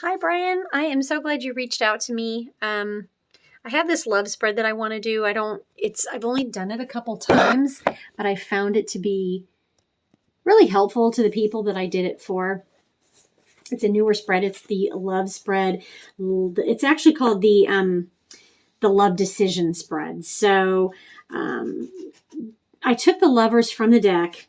Hi, Brian. I am so glad you reached out to me. I have this love spread that I want to do. I've only done it a couple times, but I found it to be really helpful to the people that I did it for. It's a newer spread. It's the love spread. It's actually called the love decision spread. So, um, I took the lovers from the deck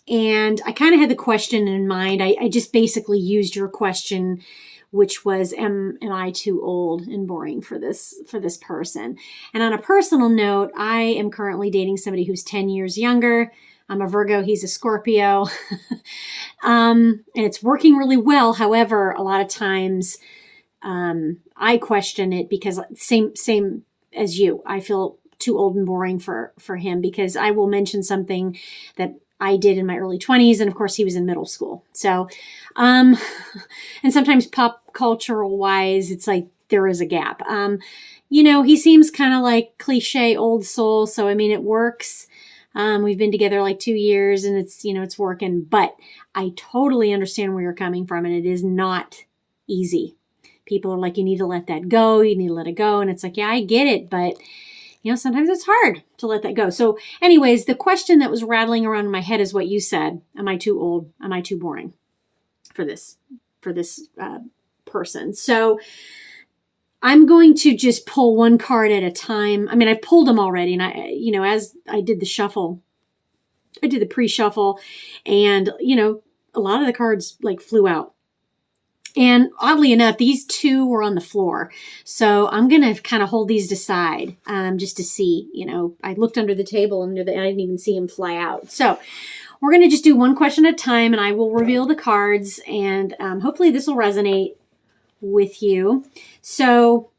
and I kind of had the question in mind. I just basically used your question, which was, am I too old and boring for this person? And on a personal note, I am currently dating somebody who's 10 years younger. I'm a Virgo, he's a Scorpio. And it's working really well. However, a lot of times I question it because same as you. I feel too old and boring for him because I will mention something that I did in my early 20s, and of course he was in middle school. So, and sometimes pop cultural wise, it's like there is a gap. He seems kind of like cliche old soul. So, I mean, it works. We've been together like 2 years and it's working, but I totally understand where you're coming from, and it is not easy. People are like, you need to let that go. You need to let it go. And it's like, yeah, I get it. But sometimes it's hard to let that go. So anyways, the question that was rattling around in my head is what you said. Am I too old? Am I too boring for this person? So I'm going to just pull one card at a time. I mean, I've pulled them already. And as I did the shuffle, I did the pre-shuffle and, a lot of the cards like flew out. And oddly enough, these two were on the floor. So I'm going to kind of hold these aside just to see. I looked under the table and I didn't even see them fly out. So we're going to just do one question at a time, and I will reveal the cards. And hopefully this will resonate with you. So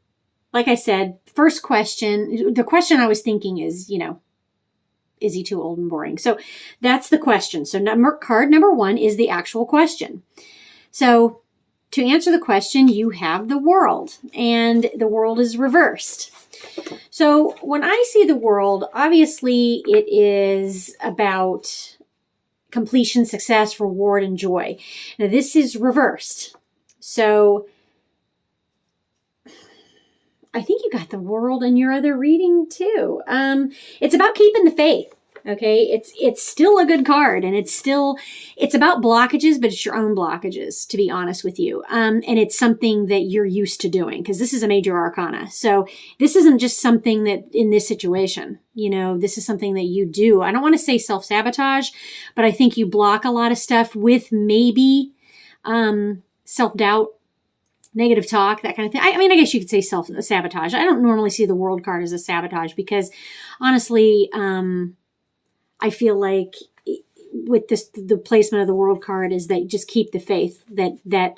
like I said, first question, the question I was thinking is, is he too old and boring? So that's the question. So card number one is the actual question. So to answer the question, you have the world, and the world is reversed. So when I see the world, obviously it is about completion, success, reward, and joy. Now this is reversed. So I think you got the world in your other reading too. It's about keeping the faith. Okay, it's still a good card, and it's about blockages, but it's your own blockages, to be honest with you. And it's something that you're used to doing because this is a major arcana. So this isn't just something that in this situation, this is something that you do. I don't want to say self-sabotage, but I think you block a lot of stuff with maybe self-doubt, negative talk, that kind of thing. I mean, I guess you could say self-sabotage. I don't normally see the world card as a sabotage because honestly, I feel like with the placement of the world card is that just keep the faith that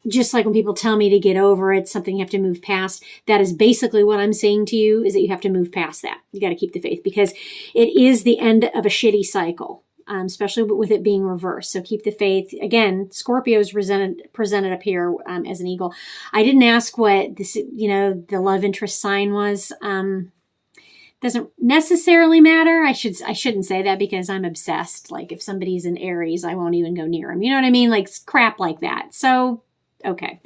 just like when people tell me to get over it, something you have to move past, that is basically what I'm saying to you, is that you have to move past that. You got to keep the faith because it is the end of a shitty cycle. Especially with it being reversed. So keep the faith. Again, Scorpio is presented up here as an eagle. I didn't ask what this, the love interest sign was. Doesn't necessarily matter. I shouldn't say that because I'm obsessed. Like if somebody's in Aries, I won't even go near them. You know what I mean? Like crap like that. So, okay.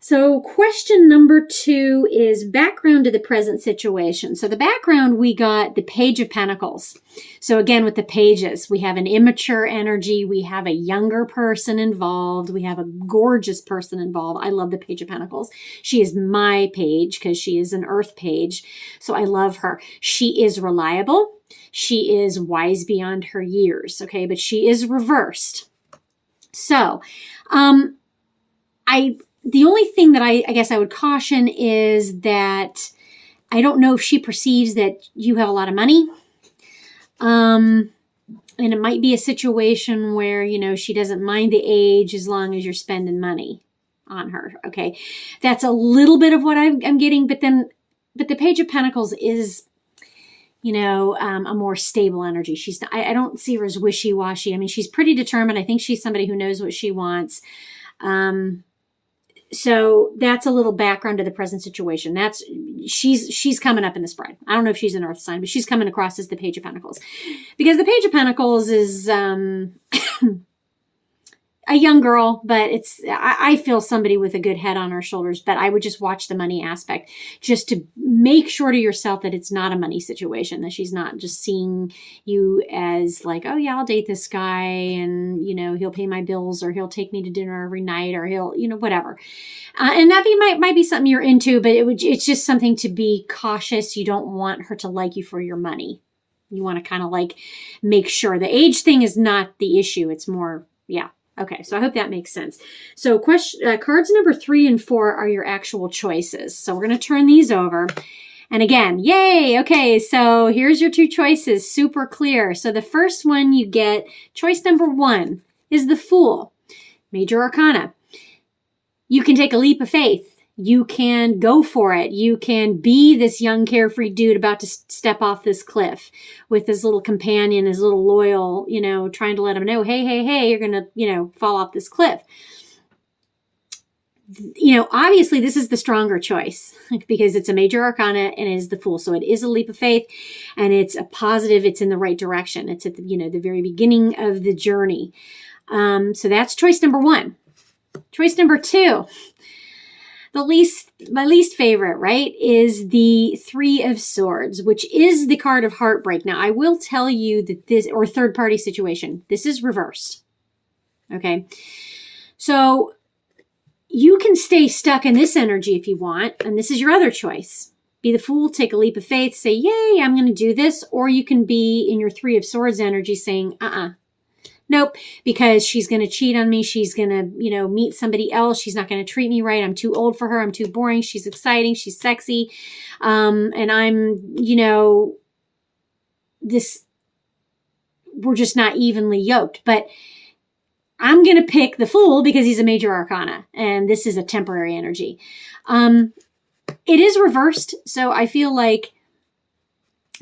So question number 2 is background to the present situation. So the background, we got the Page of Pentacles. So again, with the pages, we have an immature energy. We have a younger person involved. We have a gorgeous person involved. I love the Page of Pentacles. She is my page because she is an earth page. So I love her. She is reliable. She is wise beyond her years. Okay. But she is reversed. So, the only thing that I guess I would caution is that I don't know if she perceives that you have a lot of money. And it might be a situation where, she doesn't mind the age as long as you're spending money on her. Okay. That's a little bit of what I'm getting. But the Page of Pentacles is, a more stable energy. I don't see her as wishy-washy. I mean, she's pretty determined. I think she's somebody who knows what she wants. So that's a little background to the present situation. She's coming up in the spread. I don't know if she's an earth sign, but she's coming across as the Page of Pentacles, because the Page of Pentacles is a young girl, but I feel somebody with a good head on her shoulders, but I would just watch the money aspect just to make sure to yourself that it's not a money situation, that she's not just seeing you as like, oh yeah, I'll date this guy and, he'll pay my bills, or he'll take me to dinner every night, or he'll, whatever. And that might be something you're into, but it's just something to be cautious. You don't want her to like you for your money. You want to kind of like make sure the age thing is not the issue. It's more, yeah. Okay, so I hope that makes sense. So cards number 3 and 4 are your actual choices. So we're going to turn these over. And again, yay! Okay, so here's your 2 choices, super clear. So the first one you get, choice number 1, is the Fool, Major Arcana. You can take a leap of faith. You can go for it. You can be this young carefree dude about to step off this cliff with his little companion, his little loyal, trying to let him know, hey, you're going to, fall off this cliff. Obviously this is the stronger choice because it's a Major Arcana and it is the Fool. So it is a leap of faith and it's a positive. It's in the right direction. It's at the very beginning of the journey. So that's choice number 1. Choice number 2. My least favorite, right, is the 3 of Swords, which is the card of heartbreak. Now, I will tell you that this, or third party situation, this is reversed. Okay. So you can stay stuck in this energy if you want, and this is your other choice. Be the Fool, take a leap of faith, say, yay, I'm going to do this. Or you can be in your 3 of Swords energy saying, nope, because she's going to cheat on me. She's going to, meet somebody else. She's not going to treat me right. I'm too old for her. I'm too boring. She's exciting. She's sexy. And I'm, we're just not evenly yoked. But I'm going to pick the Fool because he's a Major Arcana. And this is a temporary energy. It is reversed. So I feel like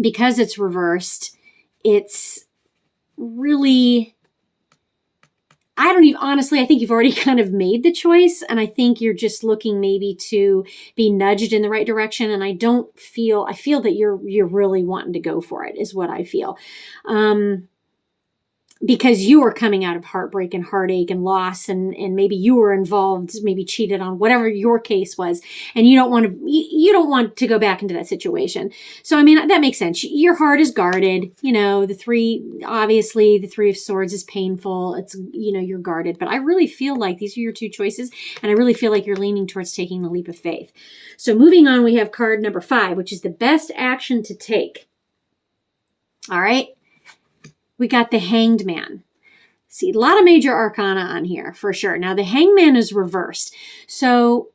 because it's reversed, it's really... I think you've already kind of made the choice, and I think you're just looking maybe to be nudged in the right direction. And I feel that you're really wanting to go for it is what I feel. Because you are coming out of heartbreak and heartache and loss, and maybe you were involved, maybe cheated on, whatever your case was, and you don't want to go back into that situation. So, I mean, that makes sense. Your heart is guarded. The 3 of Swords is painful. It's, you're guarded. But I really feel like these are your 2 choices, and I really feel like you're leaning towards taking the leap of faith. So moving on, we have card number 5, which is the best action to take. All right. We got the Hanged Man. See, a lot of Major Arcana on here for sure. Now, the Hanged Man is reversed. So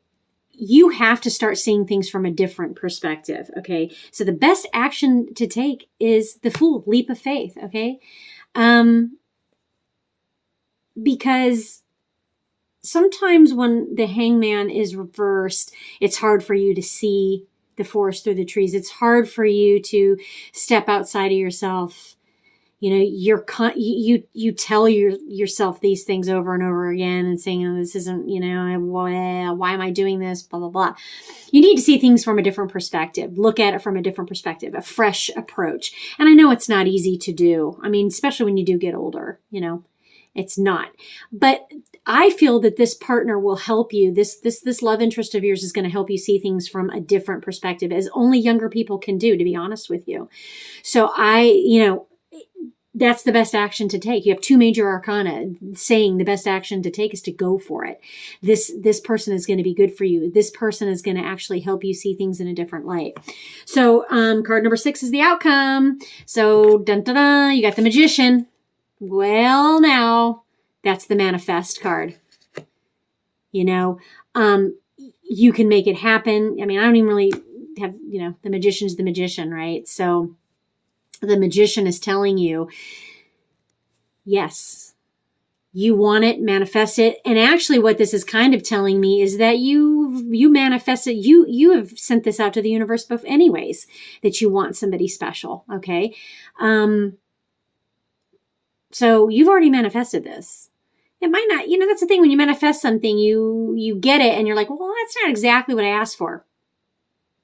you have to start seeing things from a different perspective, okay? So the best action to take is the Fool, leap of faith, okay? Because sometimes when the Hangman is reversed, it's hard for you to see the forest through the trees. It's hard for you to step outside of yourself. You tell yourself these things over and over again and saying, oh, this isn't, why am I doing this? Blah, blah, blah. You need to see things from a different perspective. Look at it from a different perspective, a fresh approach. And I know it's not easy to do. I mean, especially when you do get older, it's not. But I feel that this partner will help you. This love interest of yours is going to help you see things from a different perspective, as only younger people can do, to be honest with you. So that's the best action to take. You have 2 Major Arcana saying the best action to take is to go for it. This person is going to be good for you. This person is going to actually help you see things in a different light. So card number 6 is the outcome. So dun, dun, dun, you got the Magician. Well, now that's the Manifest card. You can make it happen. I mean, I don't even really have, the Magician's the Magician, right? So the Magician is telling you, yes, you want it, manifest it. And actually what this is kind of telling me is that you manifest it. You have sent this out to the universe anyways, that you want somebody special. Okay. So you've already manifested this. It might not, that's the thing. When you manifest something, you get it and you're like, well, that's not exactly what I asked for.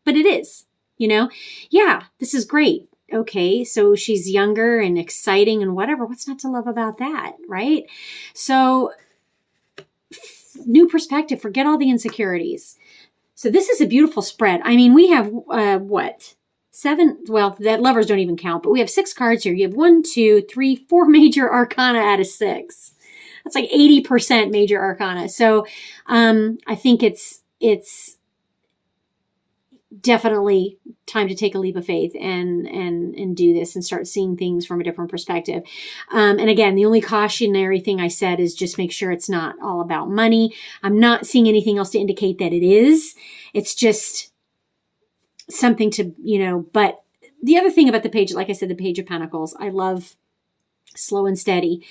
But it is, Yeah, this is great. Okay, so she's younger and exciting and whatever. What's not to love about that, right? So, new perspective, forget all the insecurities. So this is a beautiful spread. I mean, we have, what? 7, well, that lovers don't even count, but we have 6 cards here. You have 1, 2, 3, 4 major arcana out of 6. That's like 80% major arcana. So I think it's definitely time to take a leap of faith and do this and start seeing things from a different perspective. And again, the only cautionary thing I said is just make sure it's not all about money. I'm not seeing anything else to indicate that it is. It's just something to, but the other thing about the page, like I said, the Page of Pentacles, I love slow and steady.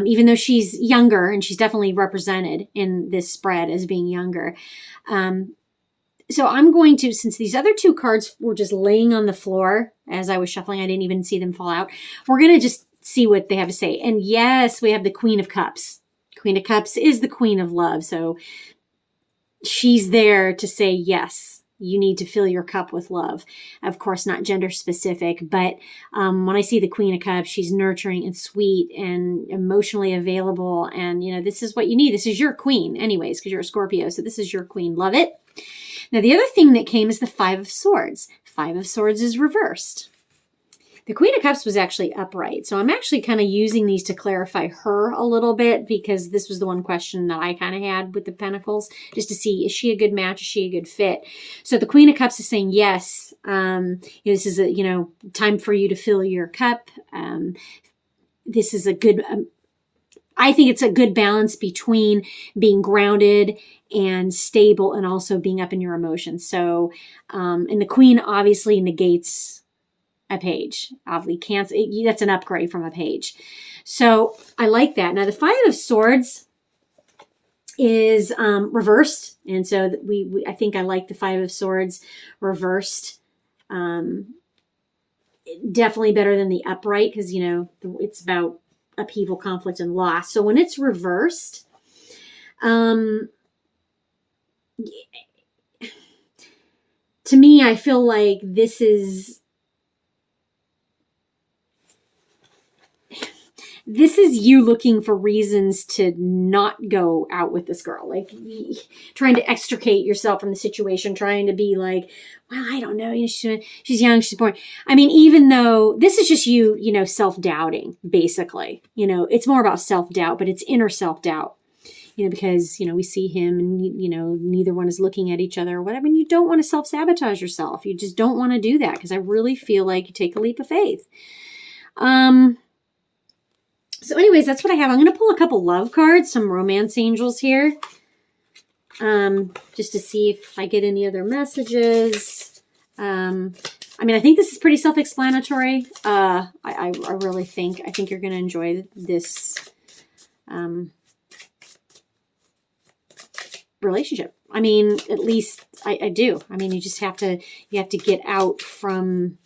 Even though she's younger, and she's definitely represented in this spread as being younger. So I'm going to, since these other 2 cards were just laying on the floor as I was shuffling, I didn't even see them fall out. We're going to just see what they have to say. And yes, we have the Queen of Cups. Queen of Cups is the Queen of Love. So she's there to say, yes, you need to fill your cup with love. Of course, not gender specific, but when I see the Queen of Cups, she's nurturing and sweet and emotionally available. And, this is what you need. This is your queen anyways, because you're a Scorpio. So this is your queen. Love it. Now, the other thing that came is the 5 of Swords. 5 of Swords is reversed. The Queen of Cups was actually upright. So I'm actually kind of using these to clarify her a little bit, because this was the one question that I kind of had with the Pentacles, just to see, is she a good match? Is she a good fit? So the Queen of Cups is saying, yes, this is a, time for you to fill your cup. This is a good, I think it's a good balance between being grounded and stable and also being up in your emotions. So, and the Queen obviously negates a page. Obviously that's an upgrade from a page. So I like that. Now the 5 of Swords is reversed. And so I think I like the 5 of Swords reversed. Definitely better than the upright, because, it's about upheaval, conflict, and loss. So when it's reversed, to me, I feel like this is you looking for reasons to not go out with this girl, like trying to extricate yourself from the situation, trying to be like, well, I don't know, she's young, she's born. I mean, even though this is just you, self-doubting, basically, it's more about self-doubt, but it's inner self-doubt, because, we see him and, neither one is looking at each other or whatever. And you don't want to self-sabotage yourself. You just don't want to do that, because I really feel like you take a leap of faith. So anyways, that's what I have. I'm going to pull a couple love cards, some romance angels here, just to see if I get any other messages. I mean, I think this is pretty self-explanatory. I really think you're going to enjoy this relationship. I mean, at least I do. I mean, you have to get out from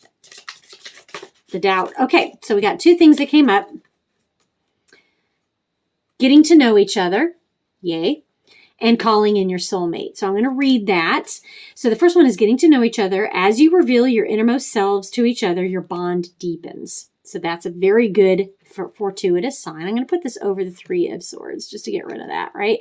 the doubt. Okay, so we got 2 things that came up. Getting to know each other, yay, and calling in your soulmate. So I'm going to read that. So the first one is getting to know each other. As you reveal your innermost selves to each other, your bond deepens. So that's a very good fortuitous sign. I'm going to put this over the 3 of Swords just to get rid of that, right?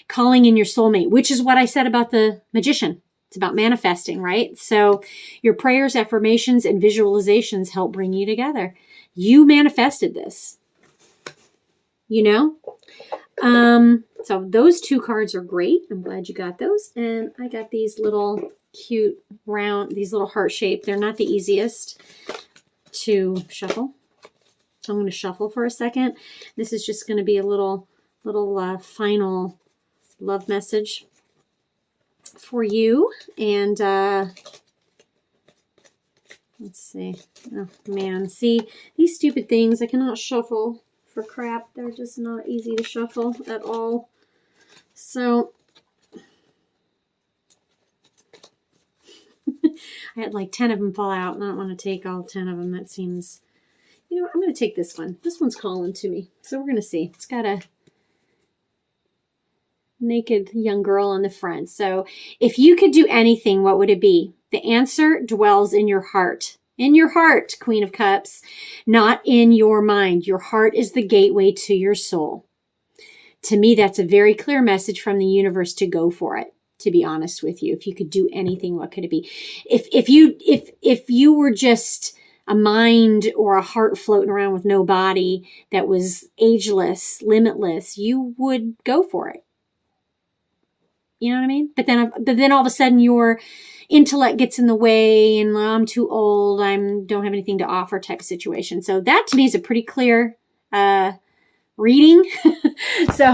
Calling in your soulmate, which is what I said about the Magician. It's about manifesting, right? So your prayers, affirmations, and visualizations help bring you together. You manifested this. So those 2 cards are great. I'm glad you got those. And I got these little cute round, these little heart shape. They're not the easiest to shuffle. So I'm going to shuffle for a second. This is just going to be a little final love message for you. And let's see. Oh man, see these stupid things. I cannot shuffle for crap. They're just not easy to shuffle at all. So I had like 10 of them fall out, and I don't want to take all 10 of them. That seems, I'm going to take this one. This one's calling to me. So we're going to see. It's got a naked young girl on the front. So if you could do anything, what would it be? The answer dwells in your heart. In your heart, Queen of Cups, not in your mind. Your heart is the gateway to your soul. To me, that's a very clear message from the universe to go for it, to be honest with you. If you could do anything, what could it be? If you were just a mind or a heart floating around with no body that was ageless, limitless, you would go for it. You know what I mean? But then all of a sudden your intellect gets in the way and I'm too old, don't have anything to offer type of situation. So that to me is a pretty clear reading. So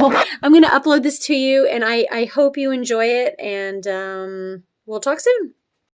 I'm going to upload this to you, and I hope you enjoy it, and we'll talk soon.